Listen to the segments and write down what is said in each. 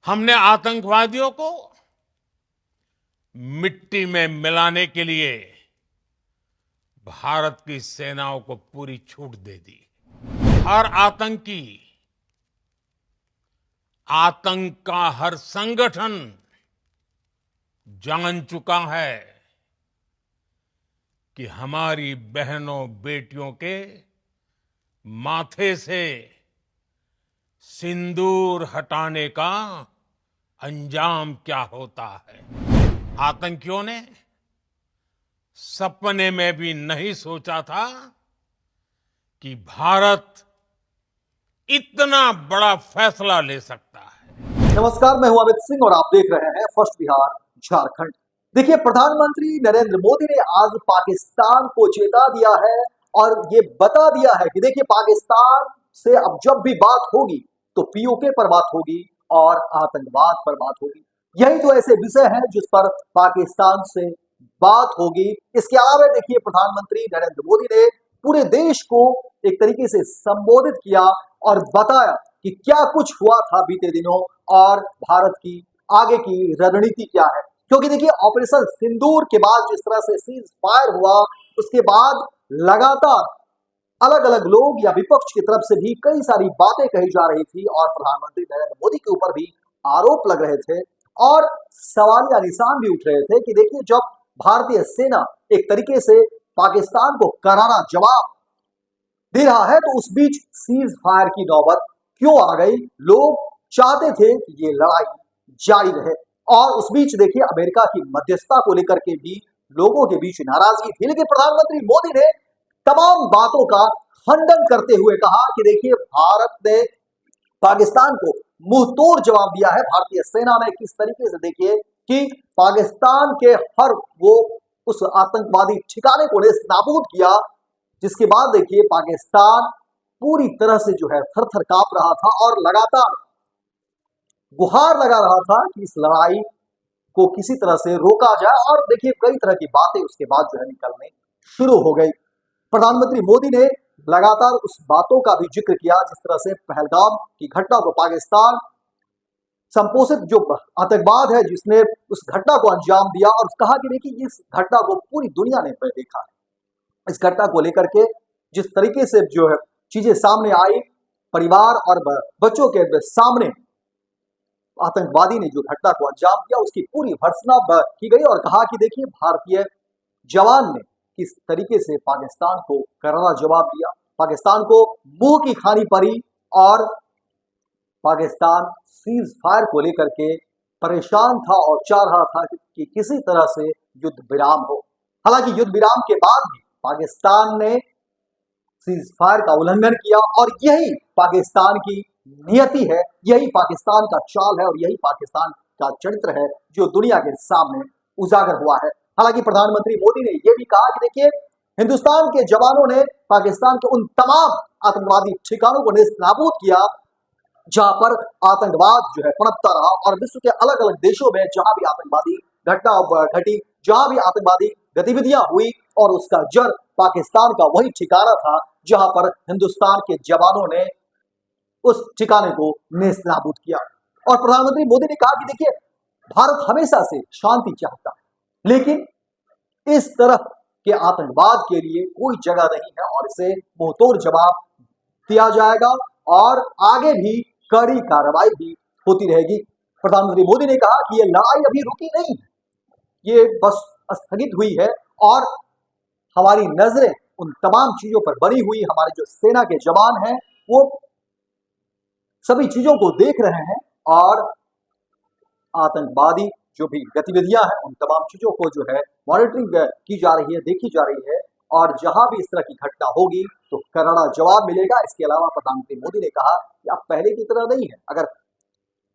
हमने आतंकवादियों को मिट्टी में मिलाने के लिए भारत की सेनाओं को पूरी छूट दे दी। हर आतंकी, आतंक का हर संगठन जान चुका है कि हमारी बहनों बेटियों के माथे से सिंदूर हटाने का अंजाम क्या होता है। आतंकियों ने सपने में भी नहीं सोचा था कि भारत इतना बड़ा फैसला ले सकता है। नमस्कार, मैं हूं अमित सिंह और आप देख रहे हैं फर्स्ट बिहार झारखंड। देखिए, प्रधानमंत्री नरेंद्र मोदी ने आज पाकिस्तान को चेता दिया है और ये बता दिया है कि देखिए, पाकिस्तान से अब जब भी बात होगी तो पीओके पर बात होगी और आतंकवाद पर बात होगी। यही तो ऐसे विषय हैं जिस पर पाकिस्तान से बात होगी। इसके अलावा देखिए, प्रधानमंत्री नरेंद्र मोदी ने पूरे देश को एक तरीके से संबोधित किया और बताया कि क्या कुछ हुआ था बीते दिनों और भारत की आगे की रणनीति क्या है। क्योंकि देखिए, ऑपरेशन सिंदूर के बाद जिस तरह से सीज फायर हुआ, उसके बाद लगातार अलग अलग लोग या विपक्ष की तरफ से भी कई सारी बातें कही जा रही थी और प्रधानमंत्री नरेंद्र मोदी के ऊपर भी आरोप लग रहे थे और सवालिया निशान भी उठ रहे थे कि देखिए, जब भारतीय सेना एक तरीके से पाकिस्तान को करारा जवाब दे रहा है तो उस बीच सीज फायर की नौबत क्यों आ गई। लोग चाहते थे कि ये लड़ाई जारी रहे और उस बीच देखिए, अमेरिका की मध्यस्थता को लेकर के भी लोगों के बीच नाराजगी थी। लेकिन प्रधानमंत्री मोदी ने तमाम बातों का खंडन करते हुए कहा कि देखिए, भारत ने पाकिस्तान को मुंह तोड़ जवाब दिया है। भारतीय सेना ने किस तरीके से देखिए कि पाकिस्तान के हर वो उस आतंकवादी ठिकाने को नेस्तनाबूद किया, जिसके बाद देखिए, पाकिस्तान पूरी तरह से जो है थर-थर कांप रहा था और लगातार गुहार लगा रहा था कि इस लड़ाई को किसी तरह से रोका जाए। और देखिए, कई तरह की बातें उसके बाद जो है निकलने शुरू हो गई। प्रधानमंत्री मोदी ने लगातार उस बातों का भी जिक्र किया जिस तरह से पहलगाम की घटना को पाकिस्तान संपोषित जो आतंकवाद है जिसने उस घटना को अंजाम दिया, और कहा कि देखिए, इस घटना को पूरी दुनिया ने देखा है। इस घटना को लेकर के जिस तरीके से जो है चीजें सामने आई, परिवार और बच्चों के सामने आतंकवादी ने जो घटना को अंजाम दिया उसकी पूरी भर्त्सना की गई और कहा कि देखिए, भारतीय जवान ने किस तरीके से पाकिस्तान को करारा जवाब दिया। पाकिस्तान को मुंह की खानी पड़ी और पाकिस्तान सीज फायर को लेकर के परेशान था और चाह रहा था कि किसी तरह से युद्ध विराम हो। हालांकि युद्ध विराम के बाद भी पाकिस्तान ने सीज फायर का उल्लंघन किया और यही पाकिस्तान की नियति है, यही पाकिस्तान का चाल है और यही पाकिस्तान का चरित्र है जो दुनिया के सामने उजागर हुआ है। हालांकि प्रधानमंत्री मोदी ने यह भी कहा कि देखिए, हिंदुस्तान के जवानों ने पाकिस्तान के उन तमाम आतंकवादी ठिकानों को नेस्तनाबूद किया जहां पर आतंकवाद जो है पनपता रहा और विश्व के अलग अलग देशों में जहां भी आतंकवादी घटना घटी, जहां भी आतंकवादी गतिविधियां हुई, और उसका जड़ पाकिस्तान का वही ठिकाना था जहां पर हिंदुस्तान के जवानों ने उस ठिकाने को नेस्तनाबूद किया। और प्रधानमंत्री मोदी ने कहा कि देखिए, भारत हमेशा से शांति चाहता है, लेकिन इस तरह के आतंकवाद के लिए कोई जगह नहीं है और इसे मुंहतोड़ जवाब दिया जाएगा और आगे भी कड़ी कार्रवाई भी होती रहेगी। प्रधानमंत्री मोदी ने कहा कि यह लड़ाई अभी रुकी नहीं है, ये बस स्थगित हुई है और हमारी नजरें उन तमाम चीजों पर बनी हुई। हमारे जो सेना के जवान हैं वो सभी चीजों को देख रहे हैं और आतंकवादी जो भी गतिविधियां हैं उन तमाम चीजों को जो है मॉनिटरिंग की जा रही है, देखी जा रही है और जहां भी इस तरह की घटना होगी तो करारा जवाब मिलेगा। इसके अलावा प्रधानमंत्री मोदी ने कहा कि अब पहले की तरह नहीं है, अगर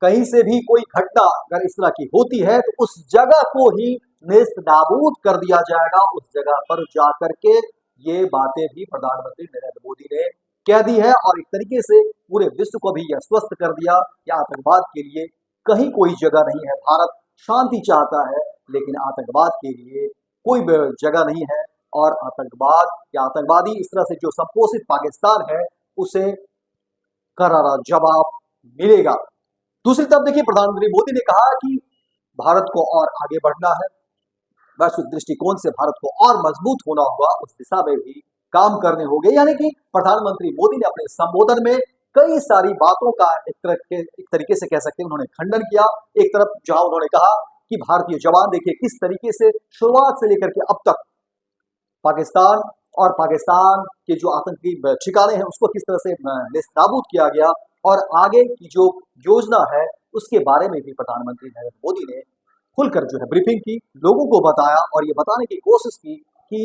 कहीं से भी कोई घटना अगर इस तरह की होती है तो उस जगह को ही नेस्तनाबूद कर दिया जाएगा। उस जगह पर जाकर के ये बातें भी प्रधानमंत्री नरेंद्र मोदी ने कह दी है और एक तरीके से पूरे विश्व को भी यह स्वस्थ कर दिया कि आतंकवाद के लिए कहीं कोई जगह नहीं है। भारत शांति चाहता है लेकिन आतंकवाद के लिए कोई जगह नहीं है और आतंकवाद या आतंकवादी इस तरह से जो संपोषित पाकिस्तान है उसे करारा जवाब मिलेगा। दूसरी तरफ देखिए प्रधानमंत्री मोदी ने कहा कि भारत को और आगे बढ़ना है, वैश्विक दृष्टिकोण से भारत को और मजबूत होना होगा, उस दिशा में भी काम करने होंगे। यानी कि प्रधानमंत्री मोदी ने अपने संबोधन में कई सारी बातों का एक तरीके से कह सकते हैं उन्होंने खंडन किया। एक तरफ जहां उन्होंने कहा कि भारतीय जवान देखिए किस तरीके से शुरुआत से लेकर के अब तक पाकिस्तान और पाकिस्तान के जो आतंकी ठिकाने हैं उसको किस तरह से नेस्तनाबूद किया गया, और आगे की जो योजना है उसके बारे में भी प्रधानमंत्री नरेंद्र मोदी ने खुलकर जो है ब्रीफिंग की, लोगों को बताया और ये बताने की कोशिश की कि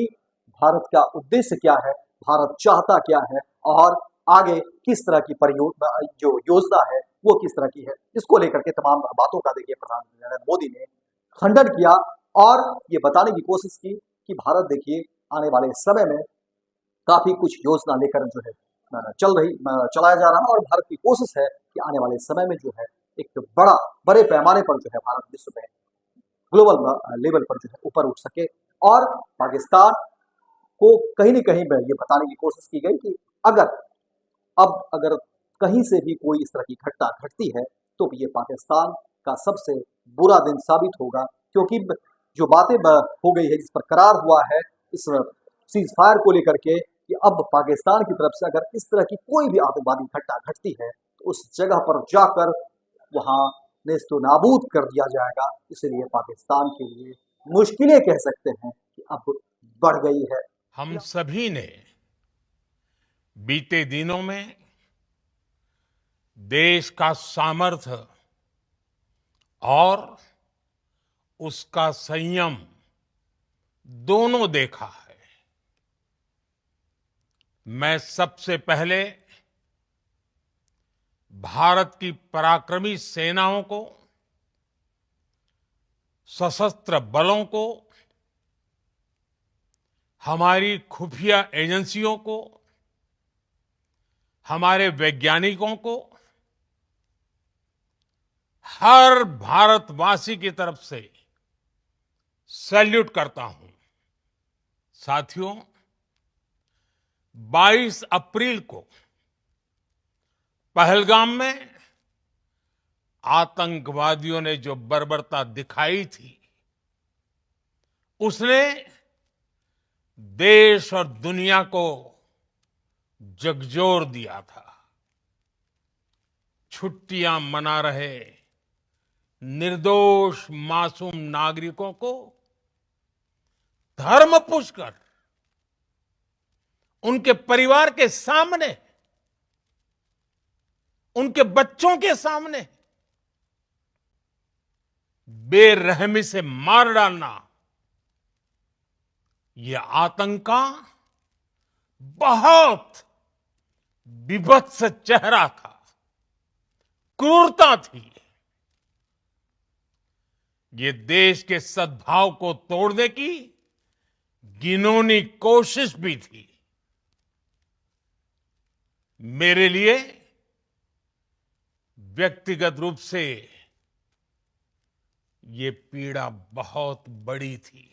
भारत का उद्देश्य क्या है, भारत चाहता क्या है, और आगे किस तरह की परियोजना जो योजना है वो किस तरह की है। इसको लेकर के तमाम बातों का देखिए प्रधानमंत्री नरेंद्र मोदी ने खंडन किया और ये बताने की कोशिश की कि भारत देखिए आने वाले समय में काफी कुछ योजना लेकर जो है चलाया जा रहा है, और भारत की कोशिश है कि आने वाले समय में जो है एक बड़े पैमाने पर जो है भारत विश्व में ग्लोबल लेवल पर जो है ऊपर उठ सके। और पाकिस्तान को कहीं न कहीं ये बताने की कोशिश की गई कि अगर कहीं से भी कोई इस तरह की घटना घटती है तो ये पाकिस्तान का सबसे बुरा दिन साबित होगा, क्योंकि जो बातें हो गई है, जिस पर करार हुआ है इस सीज फायर को लेकर के, कि अब पाकिस्तान की तरफ से अगर इस तरह की कोई भी आतंकवादी घटना घटती है तो उस जगह पर जाकर वहां नेस्तो नाबूद कर दिया जाएगा। इसलिए पाकिस्तान के लिए मुश्किलें कह सकते हैं कि अब बढ़ गई है। हम सभी ने बीते दिनों में देश का सामर्थ्य और उसका संयम दोनों देखा है। मैं सबसे पहले भारत की पराक्रमी सेनाओं को, सशस्त्र बलों को, हमारी खुफिया एजेंसियों को, हमारे वैज्ञानिकों को, हर भारतवासी की तरफ से सैल्यूट करता हूं। साथियों, 22 अप्रैल को पहलगाम में आतंकवादियों ने जो बर्बरता दिखाई थी, उसने देश और दुनिया को झकझोर दिया था। छुट्टियां मना रहे निर्दोष मासूम नागरिकों को धर्म पूछकर उनके परिवार के सामने, उनके बच्चों के सामने बेरहमी से मार डालना, यह आतंक का बहुत विभत्स चेहरा था, क्रूरता थी। ये देश के सद्भाव को तोड़ने की घिनौनी कोशिश भी थी। मेरे लिए व्यक्तिगत रूप से ये पीड़ा बहुत बड़ी थी।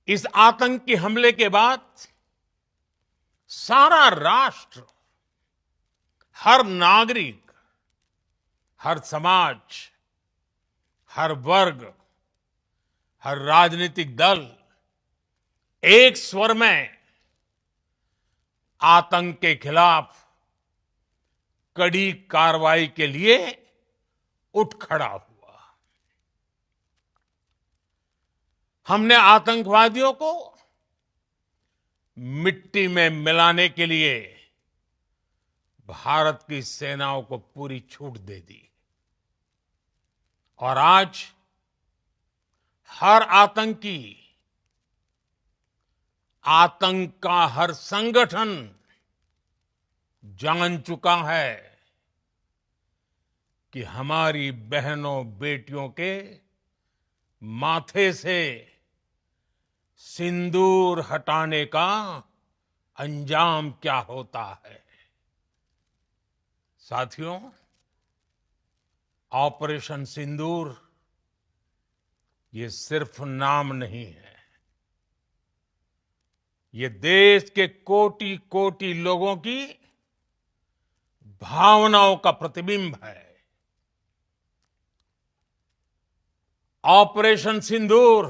इस आतंकी हमले के बाद सारा राष्ट्र, हर नागरिक, हर समाज, हर वर्ग, हर राजनीतिक दल एक स्वर में आतंक के खिलाफ कड़ी कार्रवाई के लिए उठ खड़ा हुआ। हमने आतंकवादियों को मिट्टी में मिलाने के लिए भारत की सेनाओं को पूरी छूट दे दी, और आज हर आतंकी, आतंक का हर संगठन जान चुका है कि हमारी बहनों बेटियों के माथे से सिंदूर हटाने का अंजाम क्या होता है। साथियों, ऑपरेशन सिंदूर ये सिर्फ नाम नहीं है, ये देश के कोटि कोटि लोगों की भावनाओं का प्रतिबिंब है। ऑपरेशन सिंदूर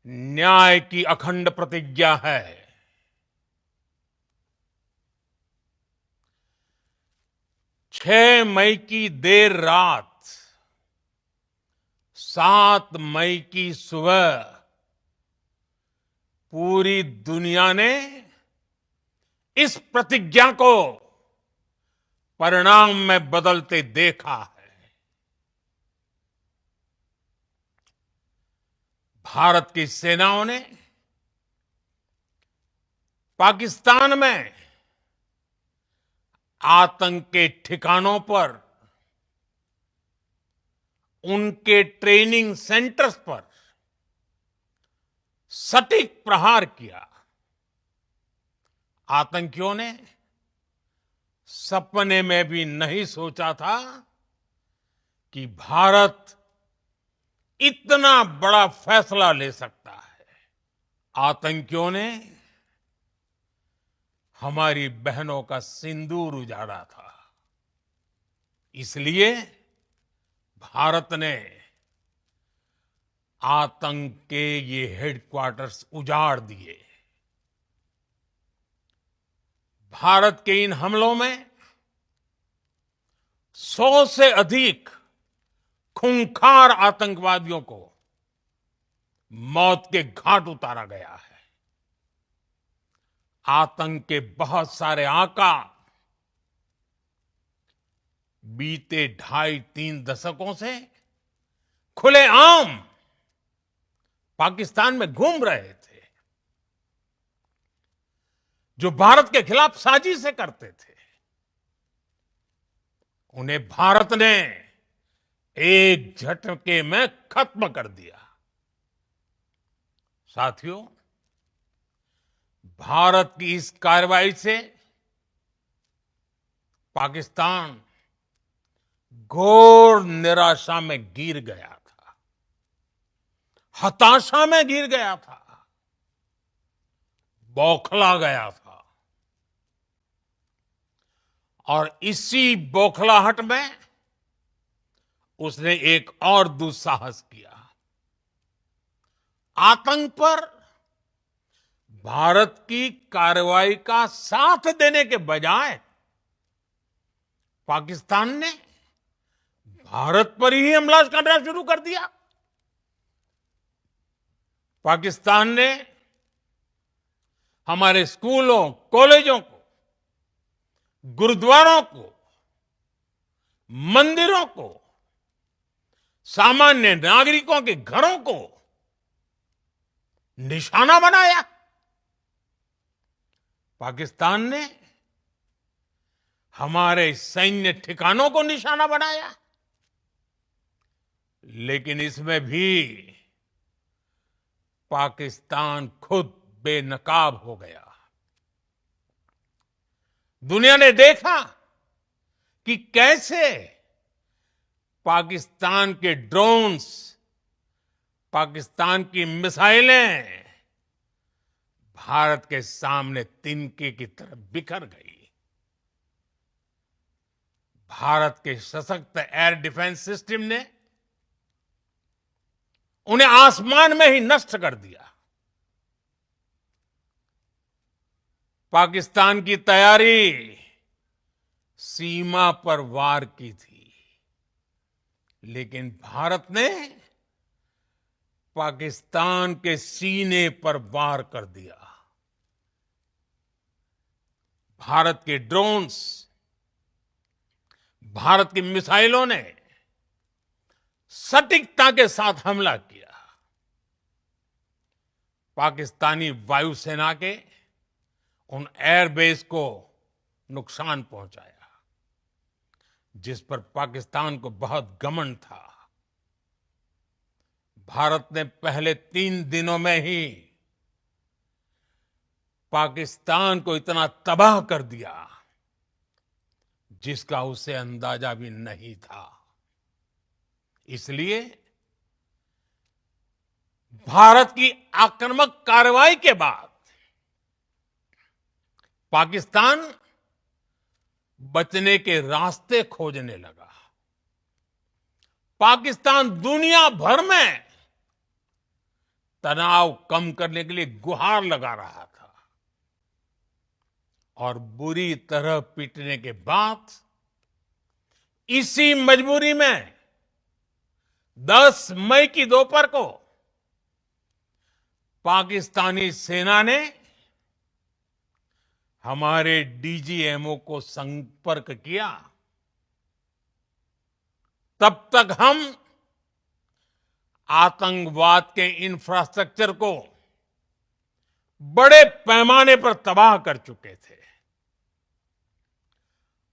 न्याय की अखंड प्रतिज्ञा है। 6 मई की देर रात, 7 मई की सुबह पूरी दुनिया ने इस प्रतिज्ञा को परिणाम में बदलते देखा है। भारत की सेनाओं ने पाकिस्तान में आतंक के ठिकानों पर, उनके ट्रेनिंग सेंटर्स पर सटीक प्रहार किया। आतंकियों ने सपने में भी नहीं सोचा था कि भारत इतना बड़ा फैसला ले सकता है। आतंकियों ने हमारी बहनों का सिंदूर उजाड़ा था, इसलिए भारत ने आतंक के ये हेडक्वार्टर्स उजाड़ दिए। भारत के इन हमलों में 100 से अधिक खूंखार आतंकवादियों को मौत के घाट उतारा गया है। आतंक के बहुत सारे आका बीते 2.5-3 दशकों से खुलेआम पाकिस्तान में घूम रहे थे, जो भारत के खिलाफ साजिशें करते थे। उन्हें भारत ने एक झटके में खत्म कर दिया। साथियों, भारत की इस कार्रवाई से पाकिस्तान घोर निराशा में गिर गया था, हताशा में गिर गया था, बौखला गया था। और इसी बौखलाहट में उसने एक और दुस्साहस किया। आतंक पर भारत की कार्रवाई का साथ देने के बजाय पाकिस्तान ने भारत पर ही हमला करना शुरू कर दिया। पाकिस्तान ने हमारे स्कूलों, कॉलेजों को, गुरुद्वारों को, मंदिरों को, सामान्य नागरिकों के घरों को निशाना बनाया। पाकिस्तान ने हमारे सैन्य ठिकानों को निशाना बनाया। लेकिन इसमें भी पाकिस्तान खुद बेनकाब हो गया। दुनिया ने देखा कि कैसे पाकिस्तान के ड्रोन्स, पाकिस्तान की मिसाइलें भारत के सामने तिनके की तरह बिखर गई। भारत के सशक्त एयर डिफेंस सिस्टम ने उन्हें आसमान में ही नष्ट कर दिया। पाकिस्तान की तैयारी सीमा पर वार की थी, लेकिन भारत ने पाकिस्तान के सीने पर वार कर दिया। भारत के ड्रोन्स, भारत की मिसाइलों ने सटीकता के साथ हमला किया। पाकिस्तानी वायुसेना के उन एयरबेस को नुकसान पहुंचाया, जिस पर पाकिस्तान को बहुत घमंड था। भारत ने पहले 3 दिनों में ही पाकिस्तान को इतना तबाह कर दिया, जिसका उसे अंदाजा भी नहीं था। इसलिए भारत की आक्रामक कार्रवाई के बाद पाकिस्तान बचने के रास्ते खोजने लगा। पाकिस्तान दुनिया भर में तनाव कम करने के लिए गुहार लगा रहा था और बुरी तरह पीटने के बाद इसी मजबूरी में 10 मई की दोपहर को पाकिस्तानी सेना ने हमारे डीजीएमओ को संपर्क किया। तब तक हम आतंकवाद के इंफ्रास्ट्रक्चर को बड़े पैमाने पर तबाह कर चुके थे।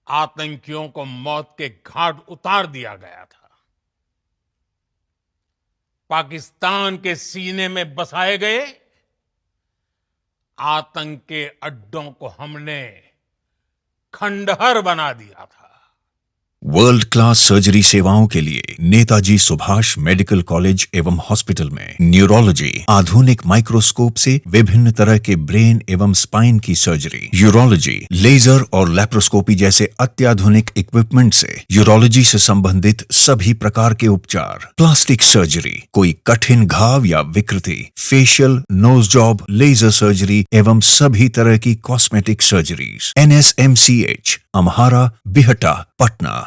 आतंकियों को मौत के घाट उतार दिया गया था। पाकिस्तान के सीने में बसाए गए आतंक के अड्डों को हमने खंडहर बना दिया था। वर्ल्ड क्लास सर्जरी सेवाओं के लिए नेताजी सुभाष मेडिकल कॉलेज एवं हॉस्पिटल में न्यूरोलॉजी, आधुनिक माइक्रोस्कोप से विभिन्न तरह के ब्रेन एवं स्पाइन की सर्जरी, यूरोलॉजी, लेजर और लैप्रोस्कोपी जैसे अत्याधुनिक इक्विपमेंट से यूरोलॉजी से संबंधित सभी प्रकार के उपचार, प्लास्टिक सर्जरी, कोई कठिन घाव या विकृति, facial, nose job, laser surgery एवं सभी तरह की cosmetic surgeries. NSMCH, Amhara, Bihta, Patna.